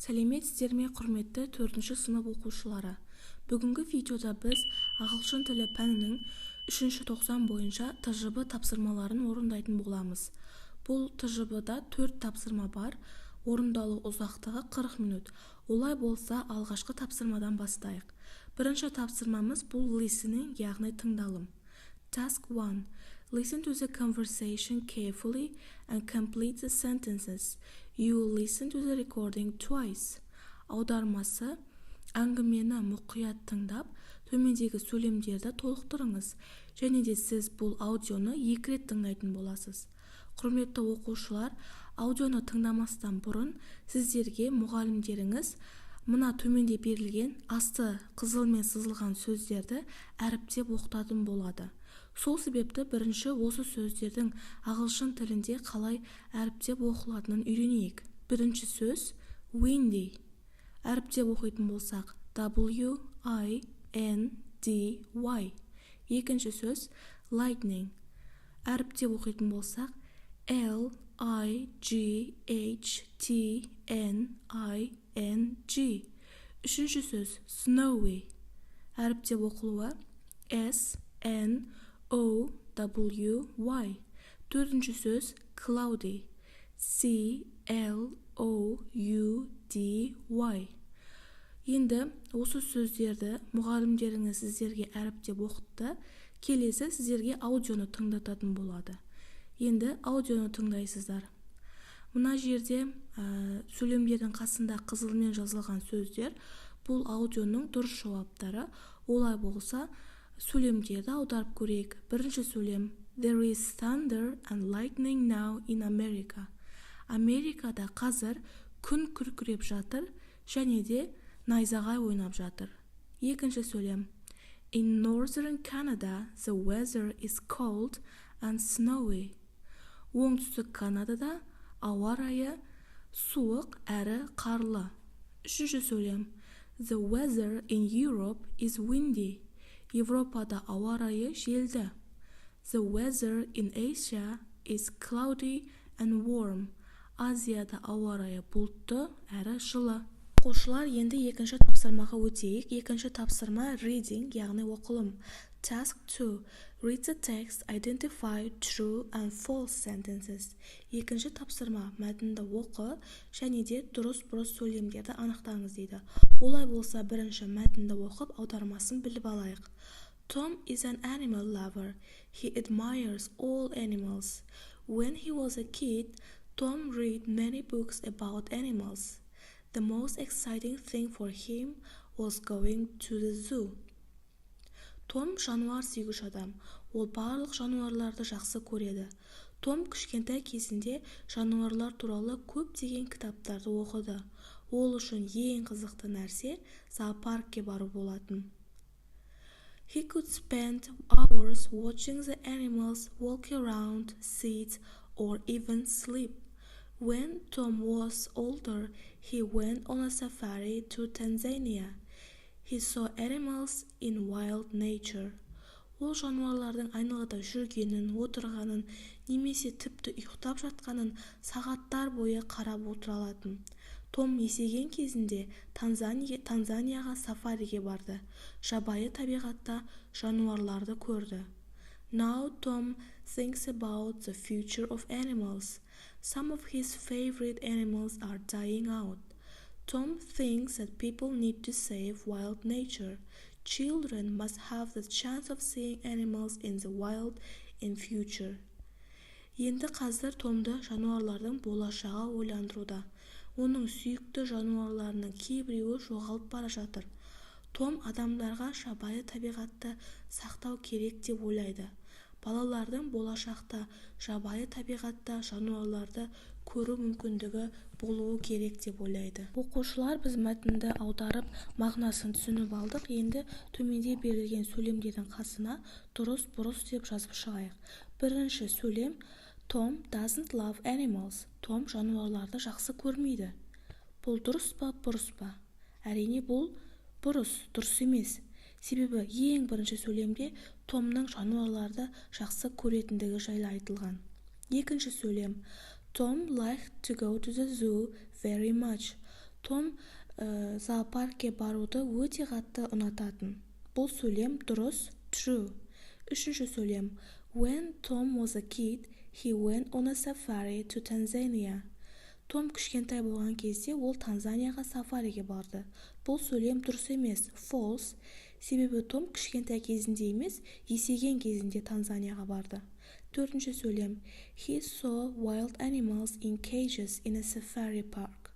Сәлеметсіздер ме, құрметті 4-ші сынып оқушылары. Бүгінгі видеода біз ағылшын тілі пәнінің 3-ші тоқсан бойынша ТЖБ тапсырмаларын орындайтын боламыз. Бұл ТЖБ-да 4 тапсырма бар, орындалу ұзақтығы 40 минут. Олай болса, алғашқы тапсырмадан бастайық. Бірінші тапсырмамыз бұл listening, яғни тыңдалым. Task 1. Listen to the conversation carefully and complete the sentences. You will listen to the recording twice. Аудармасы: әңгімені мұқият тыңдап, төмендегі сөйлемдерді толықтырыңыз. Және де сіз бұл аудионы 2 рет тыңдайтын боласыз. Құрметті оқушылар, аудионы тыңдамастан бұрын сіздерге мұғалімдеріңіз мына төменде берілген асты қызылмен сызылған сөздерді әріптеп оқытатын болады. Сол себепті бірінші осы сөздердің ағылшын тілінде қалай әріптеп оқылатынын үйренейік. Бірінші сөз windy. Әріптеп оқитын болсақ W-I-N-D-Y. Екінші сөз lightning. Әріптеп оқитын болсақ L-I-G-H-T-N-I-N-G. Үшінші сөз snowy. Әріптеп оқылуы S-N-O-W-Y. Төртінші сөз cloudy. C-L-O-U-D-Y. Енді осы сөздерді мұғалімдеріңіз сіздерге әріптеп оқытты. Келесі сіздерге аудионы тыңдататын болады. Енді аудионы тыңдайсыздар. Мына жерде сөйлемдердің қасында қызылмен жазылған сөздер бұл аудионың дұрыс жауаптары. Олай болса, сөйлемдерді аударып көрейік. Бірінші сөйлем There is thunder and lightning now in America. Америкада қазір күн күркіреп жатыр және де найзағай ойнап жатыр. Екінші сөйлем In northern Canada, the weather is cold and snowy. Оңтүстік Канадада ауа райы суық әрі қарлы. Үшінші сөйлем The weather in Europe is windy. Европада ауа райы желді. The weather in Asia is cloudy and warm. Азияда ауа райы бұлтты әрі жылы. Оқушылар, енді екінші тапсырмаға өтейік. Екінші тапсырма reading, яғни оқылым. Task 2. Read the text, identify true and false sentences. Екінші тапсырма мәтінді оқы және де дұрыс-бұрыс сөйлемдерді анықтаңыз дейді. Олай болса, бірінші мәтінді оқып, аудармасын біліп алайық. Tom is an animal lover. He admires all animals. When he was a kid, Tom read many books about animals. The most exciting thing for him was going to the zoo. Том жануар сүйгіш адам. Ол барлық жануарларды жақсы көреді. Том кішкентай кезінде жануарлар туралы көптеген кітаптарды оқыды. Ол үшін ең қызықты нәрсе зоопаркке бару болатын. He could spend hours watching the animals walk around, sit, or even sleep. When Tom was older, he went on a safari to Tanzania. He saw animals in wild nature. Ол жануарлардың айналада жүргенін, отырғанын, немесе тіпті ұйықтап жатқанын сағаттар бойы қарап отыра алатын. Том есейген кезінде Танзанияға сафариге барды. Жабайы табиғатта жануарларды көрді. Now Tom thinks about the future of animals. Some of his favorite animals are dying out. Tom thinks that people need to save wild nature. Children must have the chance of seeing animals in the wild in future. Енді қазір Томды жануарлардың болашағы ойландыруда. Оның сүйікті жануарларының кейбіреуі жоғалып бара жатыр. Том адамдарға жабайы табиғатты сақтау керек деп ойлайды. Балалардың болашақта жабайы табиғатта жануарларды көру мүмкіндігі болуы керек деп ойлайды. Оқушылар, біз мәтінді аударып, мағынасын түсініп алдық. Енді төменде берілген сөйлемдердің қасына дұрыс-бұрыс деп жазып шығайық. Бірінші сөйлем Tom doesn't love animals. Том жануарларды жақсы көрмейді. Бұл дұрыс па, бұрыс па? Әрине бұл бұрыс, дұрыс емес. Себебі ең бірінші сөйлемде Томның жануарларды жақсы көретіндігі жайлы айтылған. Екінші сөйлем Tom liked to go to the zoo very much. Том зоопаркке баруды өте қатты ұнататын. Бұл сөйлем дұрыс, true. Үшінші сөйлем. When Tom was a kid, he went on a safari to Tanzania. Том кішкентай болған кезде ол Танзанияға сафариге барды. Бұл сөйлем дұрыс емес, false. Себебі Том кішкентай кезінде емес, есейген кезінде Танзанияға барды. Төртінші сөйлем. He saw wild animals in cages in a safari park.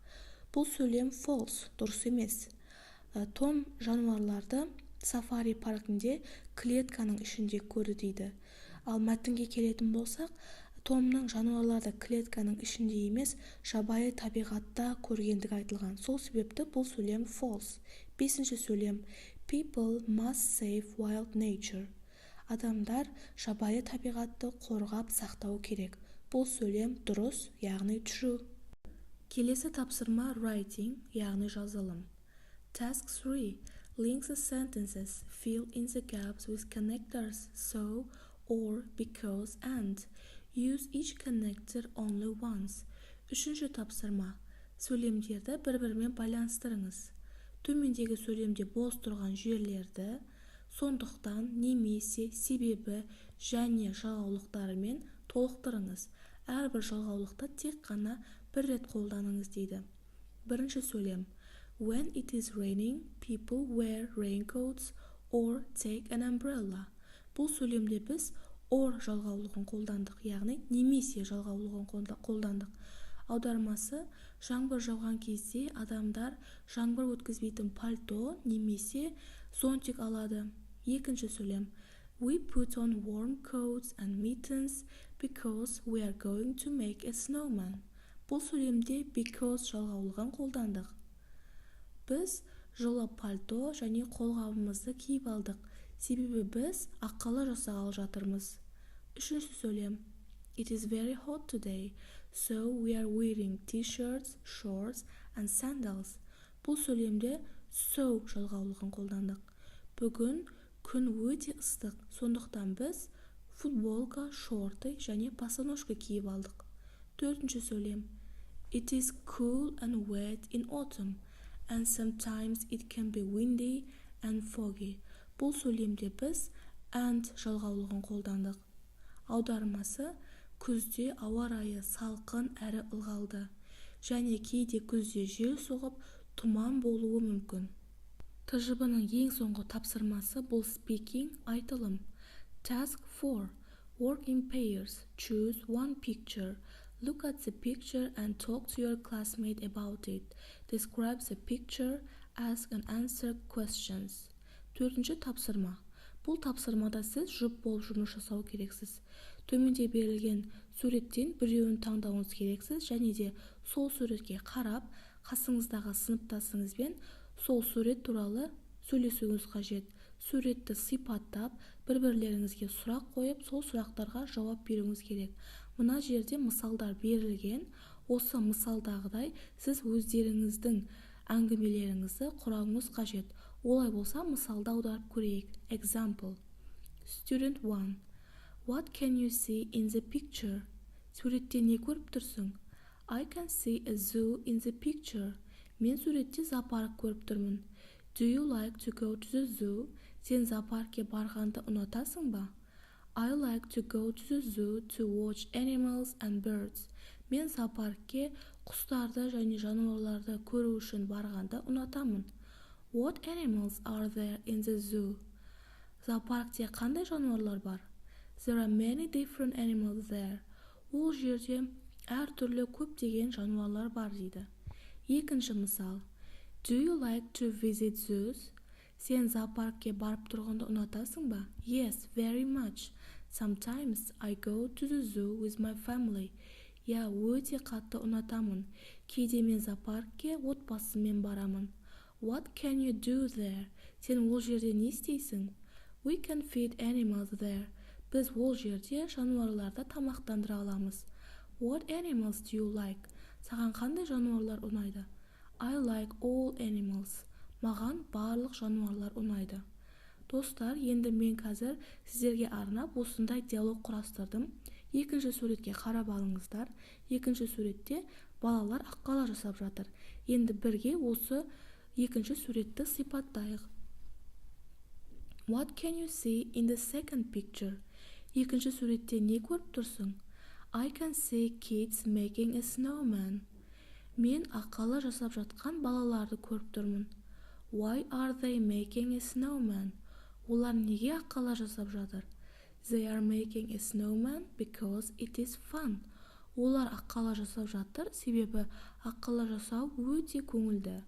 Бұл сөйлем false, дұрыс емес. Том жануарларды сафари паркінде клетканың ішінде көрді дейді. Ал мәтінге келетін болсақ, Томның жануарларды клетканың ішінде емес, жабайы табиғатта көргендігі айтылған. Сол себепті бұл сөйлем false. Бесінші сөйлем. People must save wild nature. Адамдар жабайы табиғатты қорғап сақтау керек. Бұл сөйлем дұрыс, яғни true. Келесі тапсырма writing, яғни жазылым. Task 3. Link the sentences. Fill in the gaps with connectors so, or, because, and. Use each connector only once. Үшінші тапсырма. Сөйлемдерді бір-бірімен байланыстырыңыз. Төмендегі сөйлемде бос тұрған жерлерді сондықтан, немесе, себебі және жалғаулықтарымен толықтырыңыз. Әрбір жалғаулықты тек қана бір рет қолданыңыз дейді. Бірінші сөйлем. When it is raining, people wear raincoats or take an umbrella. Бұл сөйлемде біз or жалғаулығын қолдандық, яғни немесе жалғаулығын қолдандық. Аудармасы, жаңбыр жауған кезде адамдар жаңбыр өткізбейтін пальто немесе зонтик алады. Екінші сөйлем. We put on warm coats and mittens because we are going to make a snowman. Бұл сөйлемде because жалғаулығын қолдандық. Біз жылы пальто және қолғабымызды киіп алдық. Себебі біз ақылы жасағалы жатырмыз. Үшінші сөйлем. It is very hot today, so we are wearing t-shirts, shorts and sandals. Бұл сөйлемде so жалғаулығын қолдандық. Бүгін күн өте ыстық, сондықтан біз футболка, шорты және босоножка киіп алдық. Төртінші сөйлем. It is cool and wet in autumn, and sometimes it can be windy and foggy. Бұл сөйлемде біз and жалғаулығын қолдандық. Аудармасы, күзде ауа райы салқын әрі ылғалды, және кейде күзде жел соғып, тұман болуы мүмкін. ТЖБ-ның ең соңғы тапсырмасы бұл speaking, айтылым. Task 4. Work in pairs. Choose one picture. Look at the picture and talk to your classmate about it. Describe the picture, ask and answer questions. Төртінші тапсырма. Бұл тапсырмада сіз жұп болып жұмыс жасау керексіз. Төменде берілген суреттен біреуін таңдауыңыз керексіз, және де сол суретке қарап, қасыңыздағы сыныптасыңызбен сол сурет туралы сөйлесуіңіз қажет. Суретті сипаттап, бір-бірлеріңізге сұрақ қойып, сол сұрақтарға жауап беруіңіз керек. Мына жерде мысалдар берілген. Осы мысалдағыдай сіз өздеріңіздің әңгімелеріңізді құрауыңыз қажет. Олай болса, мысалды аударып көрейік. Example. Student 1. What can you see in the picture? Суретте не көріп тұрсың? I can see a zoo in the picture. Мен суретте зоопарк көріп тұрмын. Do you like to go to the zoo? Сен зоопаркке барғанды ұнатасың ба? I like to go to the zoo to watch animals and birds. Мен зоопаркке құстарды және жануарларды көру үшін барғанды ұнатамын. What animals are there in the zoo? Зоопаркте қандай жануарлар бар? There are many different animals there. Ол жерде әртүрлі көптеген жануарлар бар дейді. Екінші мысал. Do you like to visit zoos? Сен зоопаркке барып тұрғанды ұнатасың ба? Yes, very much. Sometimes I go to the zoo with my family. Я өте қатты ұнатамын. Кейде мен зоопаркке отбасыммен барамын. What can you do there? Сен ол жерде не істейсің? We can feed animals there. Біз ол жерде жануарларды тамақтандыра аламыз. What animals do you like? Саған қандай жануарлар ұнайды? I like all animals. Маған барлық жануарлар ұнайды. Достар, енді мен қазір сіздерге арнап осындай диалог құрастырдым. Екінші суретке қарап алыңыздар. Екінші суретте балалар аққала жасап жатыр. Енді бірге осы екінші суретті сипаттайық. What can you see in the second picture? Екінші суретте не көріп тұрсың? I can see kids making a snowman. Мен аққала жасап жатқан балаларды көріп тұрмын. Why are they making a snowman? Олар неге аққала жасап жатыр? They are making a snowman because it is fun. Олар аққала жасап жатыр, себебі аққала жасау өте көңілді.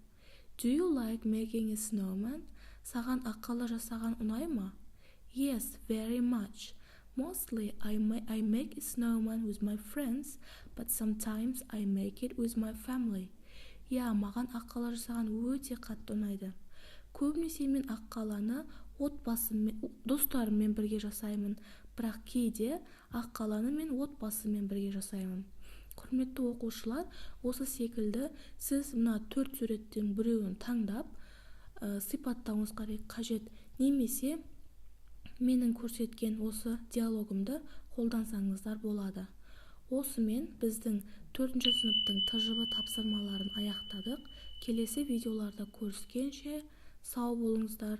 Do you like making a snowman? Саған аққала жасаған ұнай ма? Yes, very much. Mostly I make a snowman with my friends, but sometimes I make it with my family. Я, маған аққала жасаған өте қатты ұнайды. Көбінесе мен аққаланы достарыммен бірге жасаймын, бірақ кейде аққаланы мен отбасыммен бірге жасаймын. Құрметті оқушылар, осы секілді сіз мына 4 суреттен біреуін таңдап, сипаттауыңыз қажет, немесе менің көрсеткен осы диалогымды қолдансаңыздар болады. Осымен біздің 4-ші сыныптың ТЖВ тапсырмаларын аяқтадық. Келесі видеоларда көріскенше сау болыңыздар.